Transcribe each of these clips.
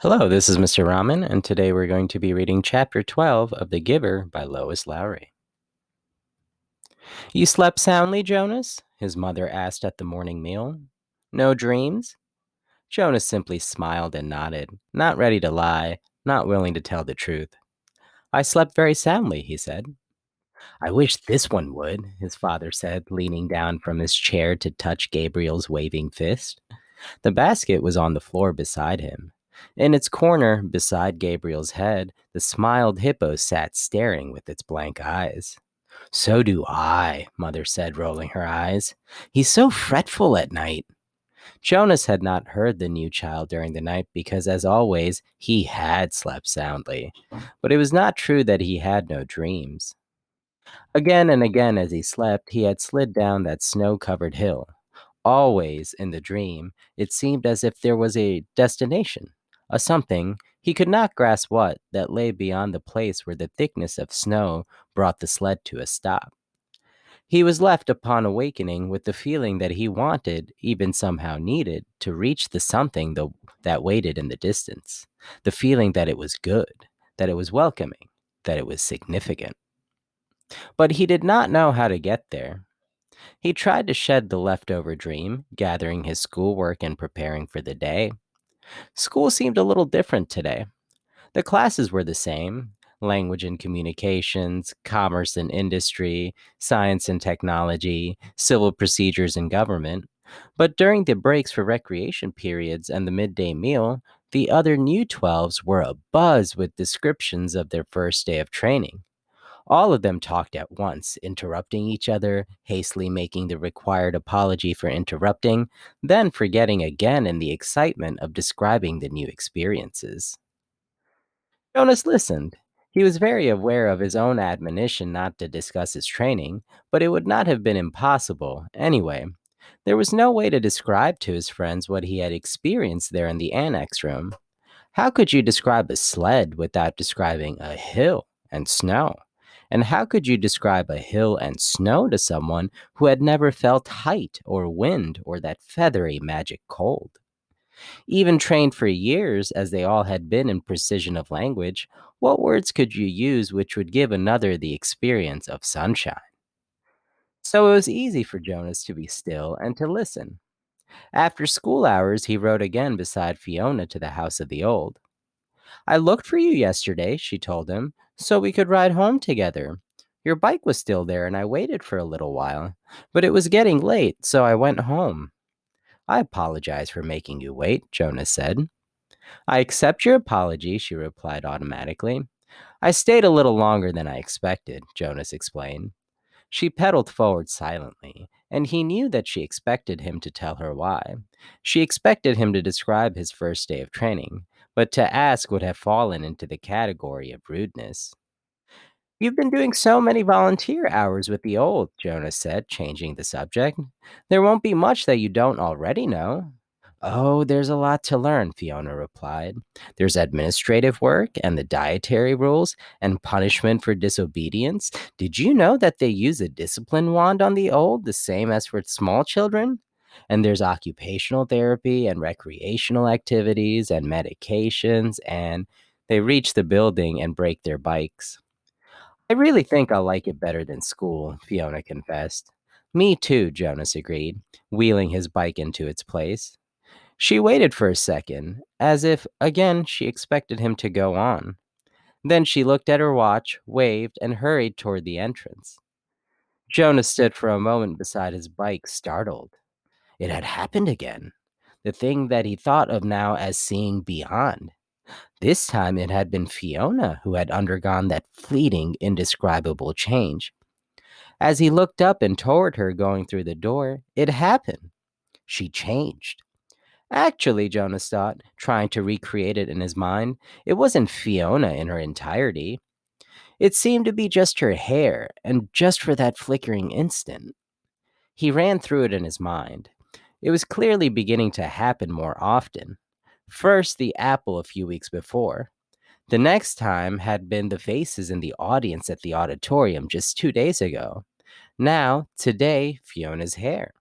Hello, this is Mr. Rahman, and today we're going to be reading Chapter 12 of The Giver by Lois Lowry. You slept soundly, Jonas? His mother asked at the morning meal. No dreams? Jonas simply smiled and nodded, not ready to lie, not willing to tell the truth. I slept very soundly, he said. I wish this one would, his father said, leaning down from his chair to touch Gabriel's waving fist. The basket was on the floor beside him. In its corner, beside Gabriel's head, the smiled hippo sat staring with its blank eyes. So do I, Mother said, rolling her eyes. He's so fretful at night. Jonas had not heard the new child during the night because, as always, he had slept soundly. But it was not true that he had no dreams. Again and again as he slept, he had slid down that snow covered hill. Always in the dream, it seemed as if there was a destination, a something, he could not grasp what, that lay beyond the place where the thickness of snow brought the sled to a stop. He was left upon awakening with the feeling that he wanted, even somehow needed, to reach the something that waited in the distance. The feeling that it was good, that it was welcoming, that it was significant. But he did not know how to get there. He tried to shed the leftover dream, gathering his schoolwork and preparing for the day. School seemed a little different today. The classes were the same: language and communications, commerce and industry, science and technology, civil procedures and government. But during the breaks for recreation periods and the midday meal, the other new 12s were abuzz with descriptions of their first day of training. All of them talked at once, interrupting each other, hastily making the required apology for interrupting, then forgetting again in the excitement of describing the new experiences. Jonas listened. He was very aware of his own admonition not to discuss his training, but it would not have been impossible, anyway. There was no way to describe to his friends what he had experienced there in the annex room. How could you describe a sled without describing a hill and snow? And how could you describe a hill and snow to someone who had never felt height or wind or that feathery magic cold? Even trained for years, as they all had been in precision of language, what words could you use which would give another the experience of sunshine? So it was easy for Jonas to be still and to listen. After school hours, he rode again beside Fiona to the house of the old. I looked for you yesterday, she told him, so we could ride home together. Your bike was still there, and I waited for a little while. But it was getting late, so I went home. I apologize for making you wait, Jonas said. I accept your apology, she replied automatically. I stayed a little longer than I expected, Jonas explained. She pedaled forward silently, and he knew that she expected him to tell her why. She expected him to describe his first day of training, but to ask would have fallen into the category of rudeness. You've been doing so many volunteer hours with the old, Jonas said, changing the subject. There won't be much that you don't already know. Oh, there's a lot to learn, Fiona replied. There's administrative work and the dietary rules and punishment for disobedience. Did you know that they use a discipline wand on the old, the same as for small children? And there's occupational therapy and recreational activities and medications, and they reach the building and break their bikes. I really think I'll like it better than school, Fiona confessed. Me too, Jonas agreed, wheeling his bike into its place. She waited for a second, as if, again, she expected him to go on. Then she looked at her watch, waved, and hurried toward the entrance. Jonas stood for a moment beside his bike, startled. It had happened again. The thing that he thought of now as seeing beyond. This time it had been Fiona who had undergone that fleeting, indescribable change. As he looked up and toward her going through the door, it happened. She changed. Actually, Jonas thought, trying to recreate it in his mind, it wasn't Fiona in her entirety. It seemed to be just her hair, and just for that flickering instant. He ran through it in his mind. It was clearly beginning to happen more often. First, the apple a few weeks before. The next time had been the faces in the audience at the auditorium just 2 days ago. Now, today, Fiona's hair.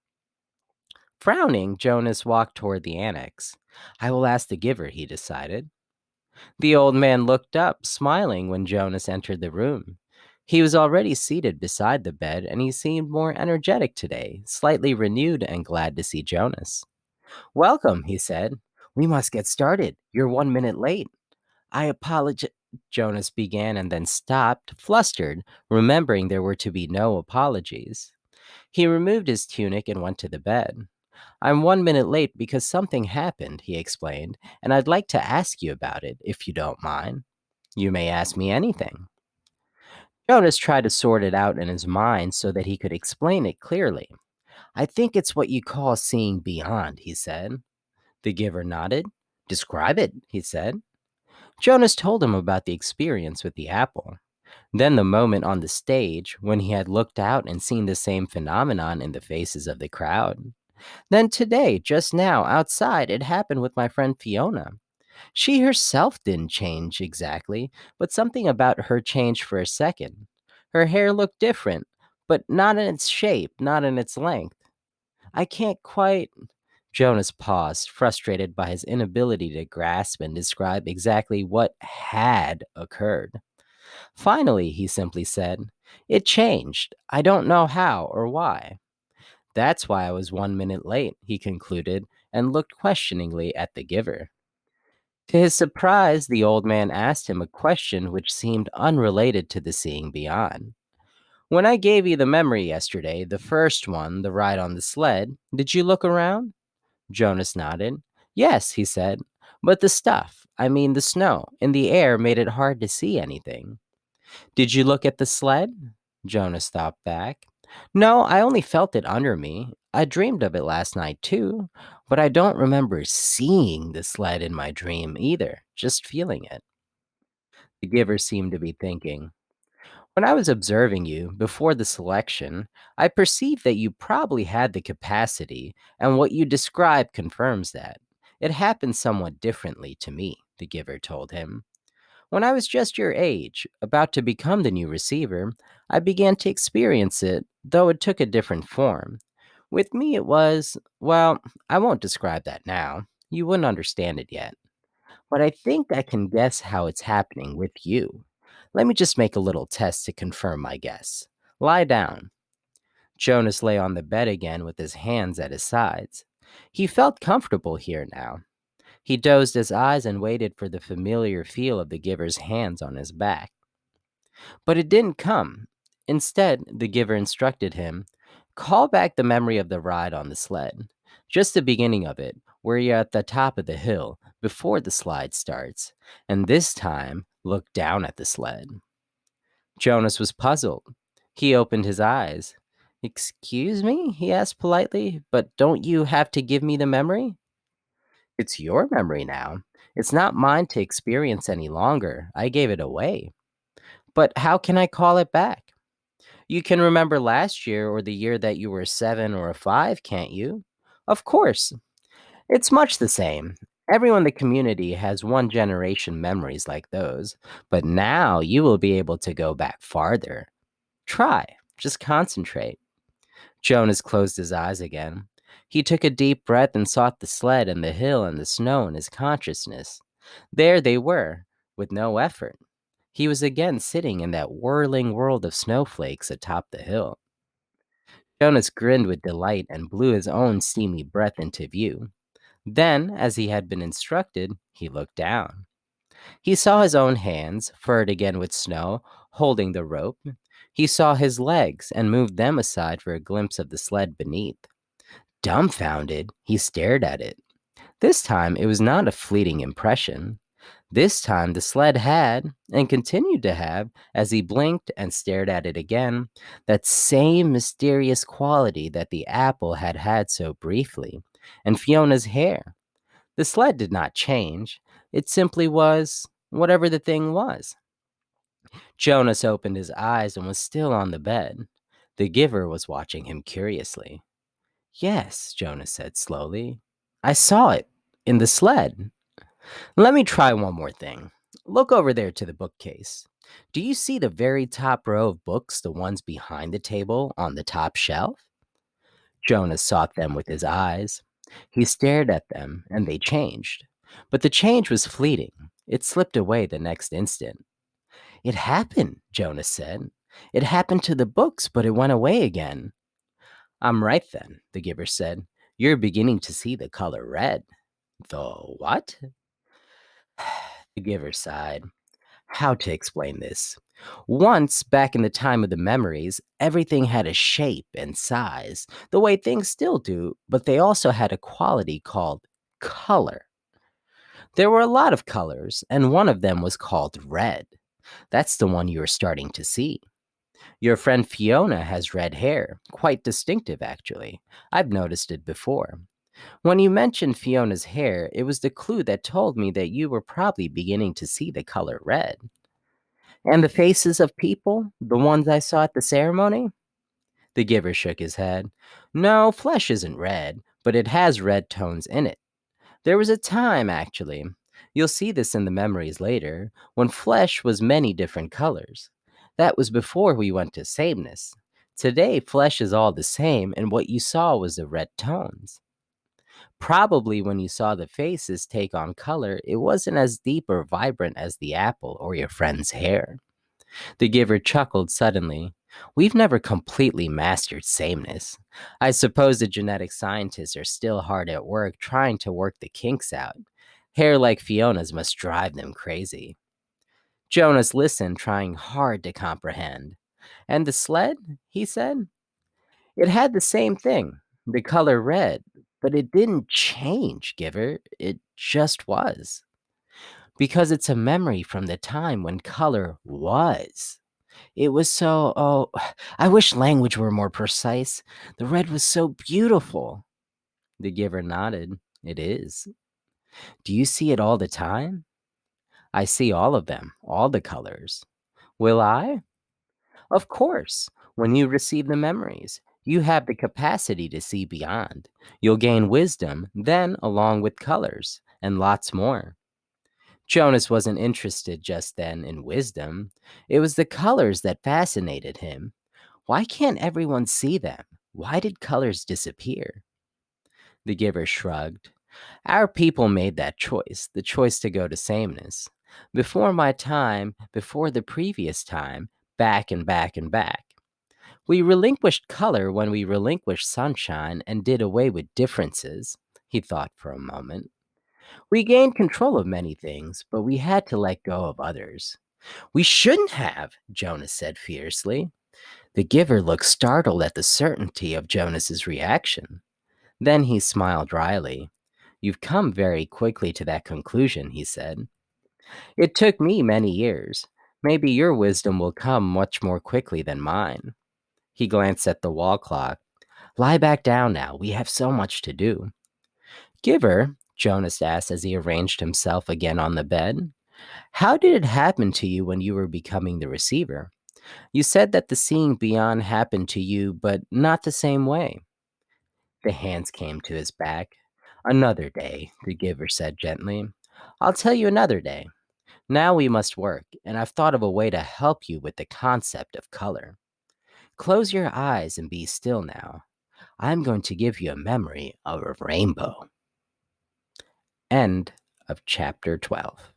Frowning, Jonas walked toward the annex. I will ask the giver, he decided. The old man looked up, smiling when Jonas entered the room. He was already seated beside the bed, and he seemed more energetic today, slightly renewed and glad to see Jonas. Welcome, he said. We must get started. You're 1 minute late. I apologize. Jonas began and then stopped, flustered, remembering there were to be no apologies. He removed his tunic and went to the bed. I'm 1 minute late because something happened, he explained, and I'd like to ask you about it, if you don't mind. You may ask me anything. Jonas tried to sort it out in his mind so that he could explain it clearly. I think it's what you call seeing beyond, he said. The giver nodded. Describe it, he said. Jonas told him about the experience with the apple. Then the moment on the stage when he had looked out and seen the same phenomenon in the faces of the crowd. Then today, just now, outside, it happened with my friend Fiona. She herself didn't change exactly, but something about her changed for a second. Her hair looked different, but not in its shape, not in its length. I can't quite. Jonas paused, frustrated by his inability to grasp and describe exactly what had occurred. Finally, he simply said, It changed. I don't know how or why. That's why I was 1 minute late, he concluded, and looked questioningly at the giver. To his surprise, the old man asked him a question which seemed unrelated to the seeing beyond. When I gave you the memory yesterday, the first one, the ride on the sled, did you look around? Jonas nodded. Yes, he said, but the stuff, I mean the snow, in the air made it hard to see anything. Did you look at the sled? Jonas thought back. No, I only felt it under me. I dreamed of it last night too, but I don't remember seeing the sled in my dream either, just feeling it. The giver seemed to be thinking. When I was observing you before the selection, I perceived that you probably had the capacity, and what you describe confirms that. It happened somewhat differently to me, the giver told him. When I was just your age, about to become the new receiver, I began to experience it, though it took a different form. With me, it was, well, I won't describe that now. You wouldn't understand it yet. But I think I can guess how it's happening with you. Let me just make a little test to confirm my guess. Lie down. Jonas lay on the bed again with his hands at his sides. He felt comfortable here now. He dozed his eyes and waited for the familiar feel of the giver's hands on his back. But it didn't come. Instead, the giver instructed him, call back the memory of the ride on the sled. Just the beginning of it, where you're at the top of the hill, before the slide starts. And this time, look down at the sled. Jonas was puzzled. He opened his eyes. Excuse me? He asked politely, but don't you have to give me the memory? It's your memory now. It's not mine to experience any longer. I gave it away. But how can I call it back? You can remember last year or the year that you were 7 or 5, can't you? Of course. It's much the same. Everyone in the community has one generation memories like those, but now you will be able to go back farther. Try. Just concentrate. Jonas closed his eyes again. He took a deep breath and sought the sled and the hill and the snow in his consciousness. There they were, with no effort. He was again sitting in that whirling world of snowflakes atop the hill. Jonas grinned with delight and blew his own steamy breath into view. Then, as he had been instructed, he looked down. He saw his own hands, furred again with snow, holding the rope. He saw his legs and moved them aside for a glimpse of the sled beneath. Dumbfounded, he stared at it. This time it was not a fleeting impression. This time the sled had, and continued to have, as he blinked and stared at it again, that same mysterious quality that the apple had had so briefly, and Fiona's hair. The sled did not change. It simply was whatever the thing was. Jonas opened his eyes and was still on the bed. The giver was watching him curiously. Yes, Jonas said slowly. I saw it in the sled. Let me try one more thing. Look over there to the bookcase. Do you see the very top row of books, the ones behind the table on the top shelf? Jonas sought them with his eyes. He stared at them, and they changed. But the change was fleeting. It slipped away the next instant. It happened, Jonas said. It happened to the books, but it went away again. I'm right then, the giver said. You're beginning to see the color red. The what? The giver sighed. How to explain this? Once, back in the time of the memories, everything had a shape and size, the way things still do, but they also had a quality called color. There were a lot of colors, and one of them was called red. That's the one you are starting to see. Your friend Fiona has red hair, quite distinctive actually. I've noticed it before. When you mentioned Fiona's hair, it was the clue that told me that you were probably beginning to see the color red. And the faces of people, the ones I saw at the ceremony? The giver shook his head. No, flesh isn't red, but it has red tones in it. There was a time, actually, you'll see this in the memories later, when flesh was many different colors. That was before we went to sameness. Today, flesh is all the same, and what you saw was the red tones. Probably when you saw the faces take on color, it wasn't as deep or vibrant as the apple or your friend's hair. The giver chuckled suddenly. We've never completely mastered sameness. I suppose the genetic scientists are still hard at work trying to work the kinks out. Hair like Fiona's must drive them crazy. Jonas listened, trying hard to comprehend. And the sled? He said. It had the same thing, the color red, but it didn't change, Giver. It just was. Because it's a memory from the time when color was. It was so, I wish language were more precise. The red was so beautiful. The giver nodded. It is. Do you see it all the time? I see all of them, all the colors. Will I? Of course. When you receive the memories, you have the capacity to see beyond. You'll gain wisdom, then, along with colors, and lots more. Jonas wasn't interested just then in wisdom. It was the colors that fascinated him. Why can't everyone see them? Why did colors disappear? The giver shrugged. Our people made that choice, the choice to go to sameness. Before my time, before the previous time, back and back and back. We relinquished color when we relinquished sunshine and did away with differences. He thought for a moment. We gained control of many things, but we had to let go of others. We shouldn't have, Jonas said fiercely. The giver looked startled at the certainty of Jonas's reaction. Then he smiled dryly. You've come very quickly to that conclusion, he said. It took me many years. Maybe your wisdom will come much more quickly than mine. He glanced at the wall clock. Lie back down now. We have so much to do. Giver, Jonas asked as he arranged himself again on the bed, how did it happen to you when you were becoming the receiver? You said that the seeing beyond happened to you, but not the same way. The hands came to his back. Another day, the giver said gently. I'll tell you another day. Now we must work, and I've thought of a way to help you with the concept of color. Close your eyes and be still now. I'm going to give you a memory of a rainbow. End of chapter 12.